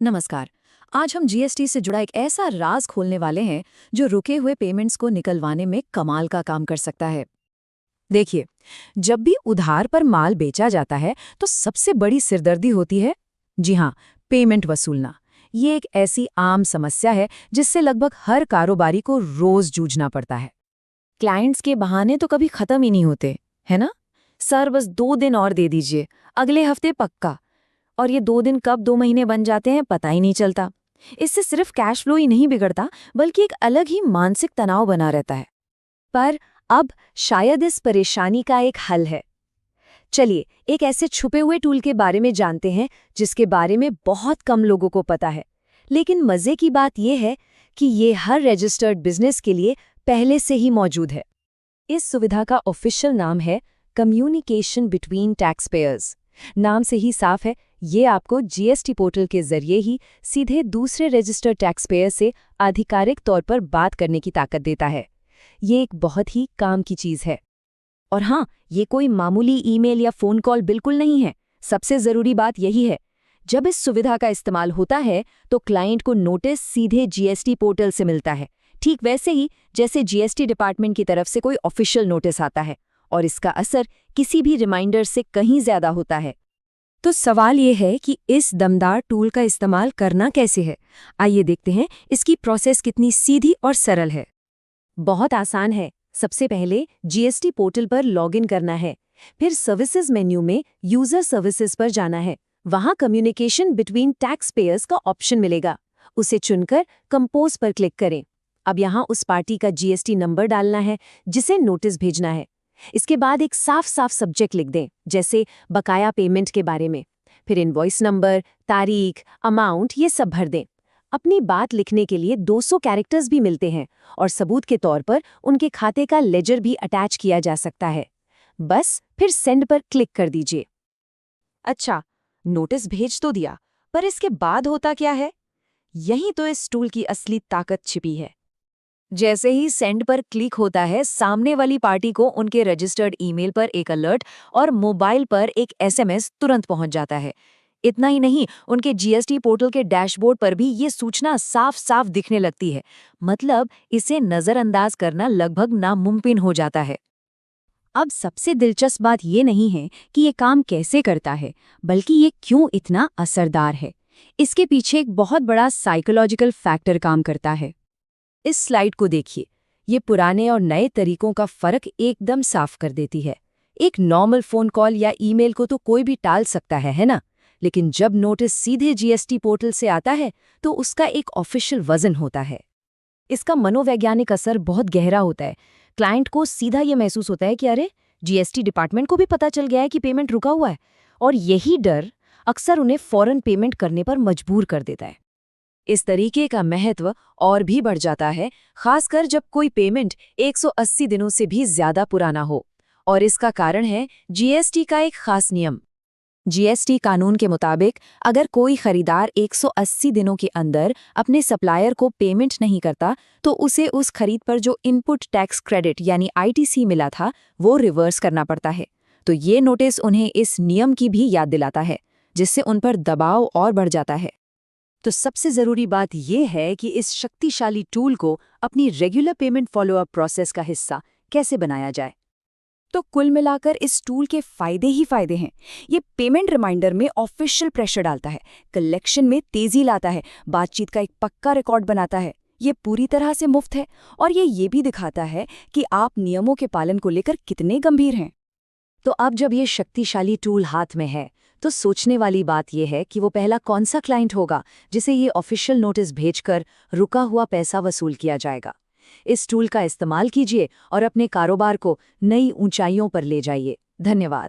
नमस्कार। आज हम जीएसटी से जुड़ा एक ऐसा राज खोलने वाले हैं जो रुके हुए पेमेंट्स को निकलवाने में कमाल का काम कर सकता है। देखिए, जब भी उधार पर माल बेचा जाता है तो सबसे बड़ी सिरदर्दी होती है, जी हाँ, पेमेंट वसूलना। ये एक ऐसी आम समस्या है जिससे लगभग हर कारोबारी को रोज जूझना पड़ता है। क्लाइंट्स के बहाने तो कभी खत्म ही नहीं होते, है ना? सर, बस 2 दिन और दे दीजिए, अगले हफ्ते पक्का। और ये 2 दिन कब 2 महीने बन जाते हैं पता ही नहीं चलता। इससे सिर्फ कैश फ्लो ही नहीं बिगड़ता, बल्कि एक अलग ही मानसिक तनाव बना रहता है। पर अब शायद इस परेशानी का एक हल है। चलिए, एक ऐसे छुपे हुए टूल के बारे में जानते हैं जिसके बारे में बहुत कम लोगों को पता है। लेकिन मजे की बात यह है कि ये हर रजिस्टर्ड बिजनेस के लिए पहले से ही मौजूद है। इस सुविधा का ऑफिशियल नाम है कम्युनिकेशन बिटवीन टैक्स पेयर्स। नाम से ही साफ है, ये आपको जीएसटी पोर्टल के जरिए ही सीधे दूसरे रजिस्टर्ड टैक्स पेयर से आधिकारिक तौर पर बात करने की ताकत देता है। ये एक बहुत ही काम की चीज है। और हाँ, ये कोई मामूली ईमेल या फोन कॉल बिल्कुल नहीं है। सबसे जरूरी बात यही है, जब इस सुविधा का इस्तेमाल होता है तो क्लाइंट को नोटिस सीधे जीएसटी पोर्टल से मिलता है, ठीक वैसे ही जैसे जीएसटी डिपार्टमेंट की तरफ से कोई ऑफिशियल नोटिस आता है। और इसका असर किसी भी रिमाइंडर से कहीं ज्यादा होता है। तो सवाल ये है कि इस दमदार टूल का इस्तेमाल करना कैसे है। आइए देखते हैं इसकी प्रोसेस कितनी सीधी और सरल है। बहुत आसान है। सबसे पहले जीएसटी पोर्टल पर लॉगिन करना है। फिर सर्विसेज मेन्यू में यूजर सर्विसेज पर जाना है। वहां कम्युनिकेशन बिटवीन टैक्स पेयर्स का ऑप्शन मिलेगा। उसे चुनकर कंपोज पर क्लिक करें। अब यहाँ उस पार्टी का जीएसटी नंबर डालना है जिसे नोटिस भेजना है। इसके बाद एक साफ साफ सब्जेक्ट लिख दें, जैसे बकाया पेमेंट के बारे में। फिर इनवॉइस नंबर, तारीख, अमाउंट ये सब भर दें। अपनी बात लिखने के लिए 200 कैरेक्टर्स भी मिलते हैं और सबूत के तौर पर उनके खाते का लेजर भी अटैच किया जा सकता है। बस फिर सेंड पर क्लिक कर दीजिए। अच्छा, नोटिस भेज तो दिया, पर इसके बाद होता क्या है? यहीं तो इस टूल की असली ताकत छिपी है। जैसे ही सेंड पर क्लिक होता है, सामने वाली पार्टी को उनके रजिस्टर्ड ईमेल पर एक अलर्ट और मोबाइल पर एक एसएमएस तुरंत पहुंच जाता है। इतना ही नहीं, उनके जीएसटी पोर्टल के डैशबोर्ड पर भी ये सूचना साफ साफ दिखने लगती है। मतलब इसे नजरअंदाज करना लगभग नामुमकिन हो जाता है। अब सबसे दिलचस्प बात ये नहीं है कि ये काम कैसे करता है, बल्कि ये क्यों इतना असरदार है। इसके पीछे एक बहुत बड़ा साइकोलॉजिकल फैक्टर काम करता है। इस स्लाइड को देखिए, ये पुराने और नए तरीकों का फर्क एकदम साफ कर देती है। एक नॉर्मल फोन कॉल या ईमेल को तो कोई भी टाल सकता है ना? लेकिन जब नोटिस सीधे जीएसटी पोर्टल से आता है तो उसका एक ऑफिशियल वजन होता है। इसका मनोवैज्ञानिक असर बहुत गहरा होता है। क्लाइंट को सीधा ये महसूस होता है कि अरे, जीएसटी डिपार्टमेंट को भी पता चल गया है कि पेमेंट रुका हुआ है। और यही डर अक्सर उन्हें फौरन पेमेंट करने पर मजबूर कर देता है। इस तरीके का महत्व और भी बढ़ जाता है, खासकर जब कोई पेमेंट 180 दिनों से भी ज्यादा पुराना हो। और इसका कारण है जीएसटी का एक खास नियम। जीएसटी कानून के मुताबिक अगर कोई खरीदार 180 दिनों के अंदर अपने सप्लायर को पेमेंट नहीं करता तो उसे उस खरीद पर जो इनपुट टैक्स क्रेडिट यानी आईटीसी मिला था वो रिवर्स करना पड़ता है। तो ये नोटिस उन्हें इस नियम की भी याद दिलाता है, जिससे उन पर दबाव और बढ़ जाता है। तो सबसे ज़रूरी बात यह है कि इस शक्तिशाली टूल को अपनी रेगुलर पेमेंट फॉलोअप प्रोसेस का हिस्सा कैसे बनाया जाए। तो कुल मिलाकर इस टूल के फायदे ही फायदे हैं। ये पेमेंट रिमाइंडर में ऑफिशियल प्रेशर डालता है, कलेक्शन में तेजी लाता है, बातचीत का एक पक्का रिकॉर्ड बनाता है। ये पूरी तरह से मुफ्त है और ये भी दिखाता है कि आप नियमों के पालन को लेकर कितने गंभीर हैं। तो अब जब ये शक्तिशाली टूल हाथ में है तो सोचने वाली बात यह है कि वो पहला कौन सा क्लाइंट होगा जिसे ये ऑफिशियल नोटिस भेजकर रुका हुआ पैसा वसूल किया जाएगा। इस टूल का इस्तेमाल कीजिए और अपने कारोबार को नई ऊंचाइयों पर ले जाइए। धन्यवाद।